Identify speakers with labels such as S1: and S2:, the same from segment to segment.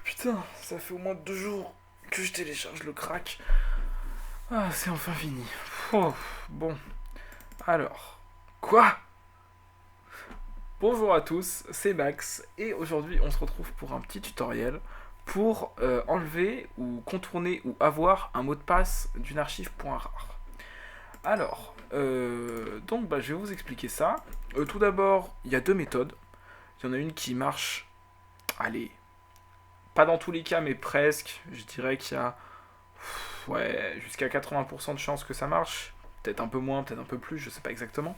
S1: Putain, ça fait au moins 2 jours que je télécharge le crack. Ah, c'est enfin fini. Oh, bon, alors. Quoi? Bonjour à tous, c'est Max, et aujourd'hui on se retrouve pour un petit tutoriel pour enlever ou contourner ou avoir un mot de passe d'une archive .rar. Alors, donc je vais vous expliquer ça. Tout d'abord, il y a deux méthodes. Il y en a une qui marche, allez, pas dans tous les cas, mais presque. Je dirais qu'il y a ouais, jusqu'à 80% de chances que ça marche. Peut-être un peu moins, peut-être un peu plus, je sais pas exactement.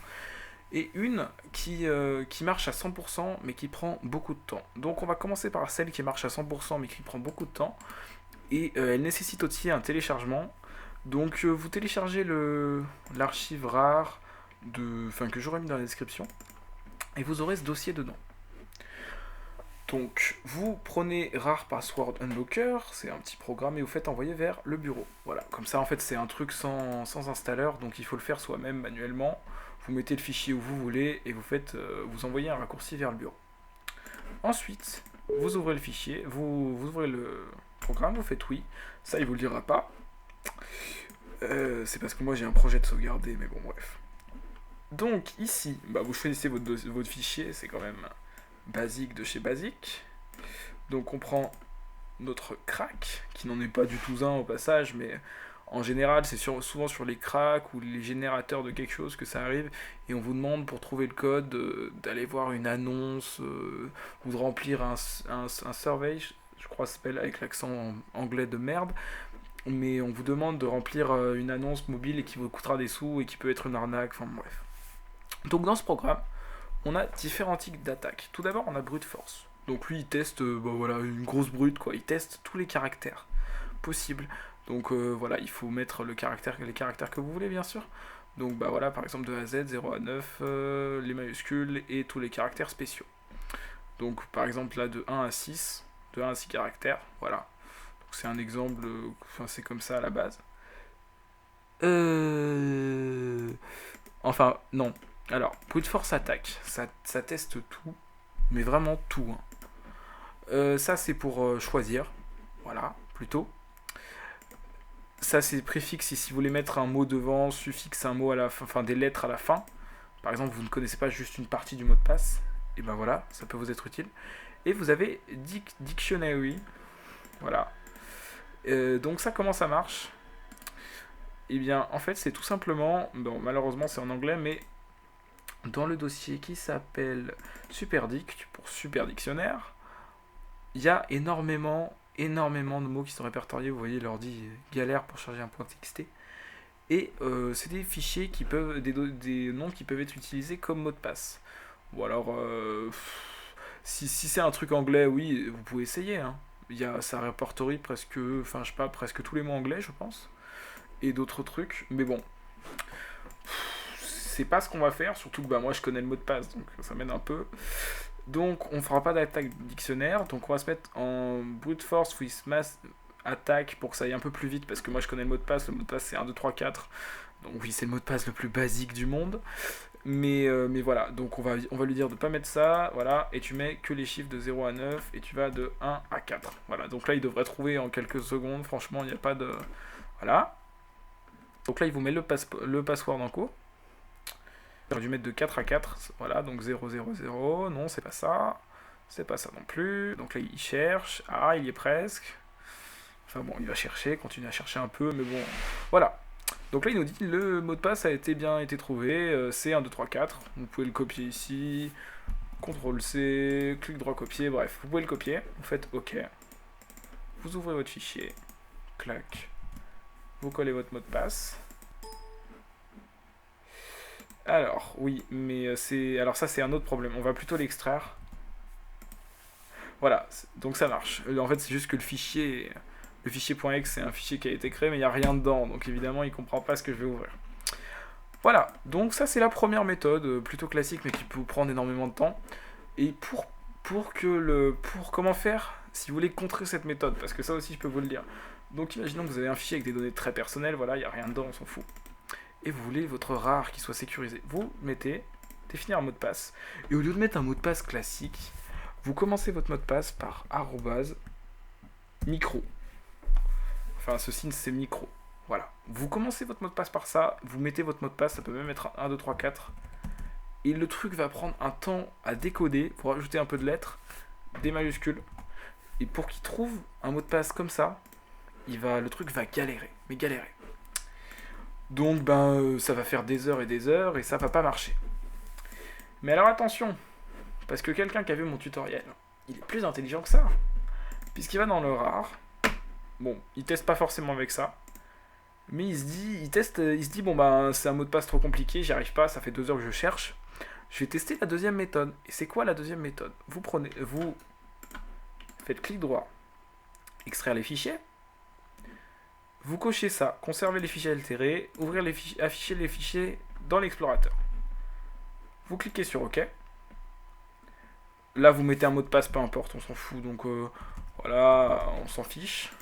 S1: Et une qui marche à 100% mais qui prend beaucoup de temps. Donc on va commencer par celle qui marche à 100% mais qui prend beaucoup de temps. Et elle nécessite aussi un téléchargement. Donc vous téléchargez l'archive rare que j'aurais mis dans la description. Et vous aurez ce dossier dedans. Donc, vous prenez Rare Password Unlocker, c'est un petit programme, et vous faites envoyer vers le bureau. Voilà, comme ça, en fait, c'est un truc sans installeur, donc il faut le faire soi-même manuellement. Vous mettez le fichier où vous voulez, et vous envoyez un raccourci vers le bureau. Ensuite, vous ouvrez le fichier, vous ouvrez le programme, vous faites oui. Ça, il vous le dira pas. C'est parce que moi, j'ai un projet de sauvegarder, mais bon, bref. Donc, ici, vous choisissez votre fichier, c'est quand même basique de chez basique. Donc on prend notre crack, qui n'en est pas du tout un au passage, mais en général c'est souvent sur les cracks ou les générateurs de quelque chose que ça arrive, et on vous demande pour trouver le code d'aller voir une annonce ou de remplir un survey, je crois que ça s'appelle avec l'accent anglais de merde, mais on vous demande de remplir une annonce mobile et qui vous coûtera des sous et qui peut être une arnaque, enfin bref. Donc dans ce programme, on a différents types d'attaques. Tout d'abord, on a brute force. Donc lui, il teste voilà, une grosse brute, quoi. Il teste tous les caractères possibles. Donc voilà, il faut mettre les caractères que vous voulez, bien sûr. Donc voilà, par exemple de A à Z, 0 à 9, les majuscules et tous les caractères spéciaux. Donc par exemple là, de 1 à 6, de 1 à 6 caractères, voilà. Donc c'est un exemple, c'est comme ça à la base. Enfin, non. Alors, brute force attaque, ça teste tout, mais vraiment tout, hein. Ça, c'est pour choisir. Voilà, plutôt. Ça, c'est préfixe si vous voulez mettre un mot devant, suffixe un mot à la fin, enfin des lettres à la fin. Par exemple, vous ne connaissez pas juste une partie du mot de passe. Et ben voilà, ça peut vous être utile. Et vous avez Dictionary. Voilà. Donc ça, comment ça marche? Eh bien, en fait, c'est tout simplement, bon, malheureusement, c'est en anglais, mais dans le dossier qui s'appelle SuperDict, pour Super Dictionnaire, il y a énormément de mots qui sont répertoriés. Vous voyez, l'ordi galère pour charger un .txt. Et c'est des fichiers qui peuvent, des noms qui peuvent être utilisés comme mot de passe. Ou alors, si c'est un truc anglais, oui, vous pouvez essayer, hein. Ça répertorie presque, enfin je sais pas, presque tous les mots anglais, je pense. Et d'autres trucs. Mais bon, c'est pas ce qu'on va faire, surtout que moi je connais le mot de passe, donc ça m'aide un peu. Donc on fera pas d'attaque dictionnaire, donc on va se mettre en brute force with mass attaque pour que ça aille un peu plus vite, parce que moi je connais le mot de passe c'est 1, 2, 3, 4, donc oui c'est le mot de passe le plus basique du monde, mais voilà, donc on va lui dire de pas mettre ça, voilà, et tu mets que les chiffres de 0 à 9, et tu vas de 1 à 4, voilà, donc là il devrait trouver en quelques secondes, franchement il n'y a pas de... Voilà, donc là il vous met le password en cours. J'aurais dû mettre de 4 à 4, voilà, donc 0, 0, 0, non, c'est pas ça non plus, donc là il cherche, il y est presque, enfin bon, il va chercher, continue à chercher un peu, mais bon, voilà. Donc là il nous dit le mot de passe a bien été trouvé, c'est 1, 2, 3, 4, vous pouvez le copier ici, CTRL C, clic droit copier, bref, vous pouvez le copier, vous faites OK, vous ouvrez votre fichier, clac, vous collez votre mot de passe. Alors, oui, mais alors ça c'est un autre problème. On va plutôt l'extraire. Voilà, donc ça marche. En fait, c'est juste que le fichier .exe, c'est un fichier qui a été créé, mais il n'y a rien dedans. Donc évidemment, il ne comprend pas ce que je vais ouvrir. Voilà, donc ça c'est la première méthode, plutôt classique, mais qui peut vous prendre énormément de temps. Et pour comment faire si vous voulez contrer cette méthode, parce que ça aussi je peux vous le dire. Donc imaginons que vous avez un fichier avec des données très personnelles, voilà, il n'y a rien dedans, on s'en fout. Et vous voulez votre rare qui soit sécurisé. Vous mettez définir un mot de passe. Et au lieu de mettre un mot de passe classique, Vous commencez votre mot de passe par arrobase micro. Enfin, ce signe, c'est micro. Voilà. Vous commencez votre mot de passe par ça, vous mettez votre mot de passe, ça peut même être 1, 2, 3, 4. Et le truc va prendre un temps à décoder pour ajouter un peu de lettres, des majuscules. Et pour qu'il trouve un mot de passe comme ça, le truc va galérer. Mais galérer. Donc, ça va faire des heures et ça va pas marcher. Mais alors attention, parce que quelqu'un qui a vu mon tutoriel, il est plus intelligent que ça. Puisqu'il va dans le rare. Bon, il teste pas forcément avec ça. Mais il se dit, c'est un mot de passe trop compliqué, j'y arrive pas, ça fait 2 heures que je cherche. Je vais tester la deuxième méthode. Et c'est quoi la deuxième méthode? Vous faites clic droit, extraire les fichiers. Vous cochez ça, conserver les fichiers altérés, afficher les fichiers dans l'explorateur. Vous cliquez sur OK. Là, vous mettez un mot de passe, peu importe, on s'en fout. Donc voilà, on s'en fiche.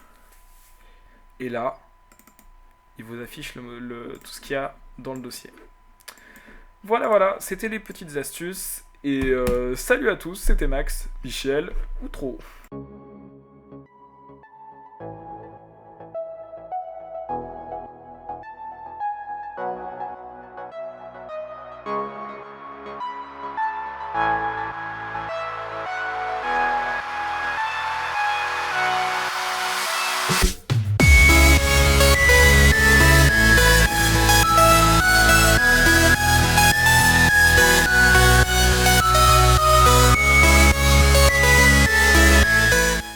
S1: Et là, il vous affiche tout ce qu'il y a dans le dossier. Voilà, c'était les petites astuces. Et salut à tous, c'était Max, Michel ou trop.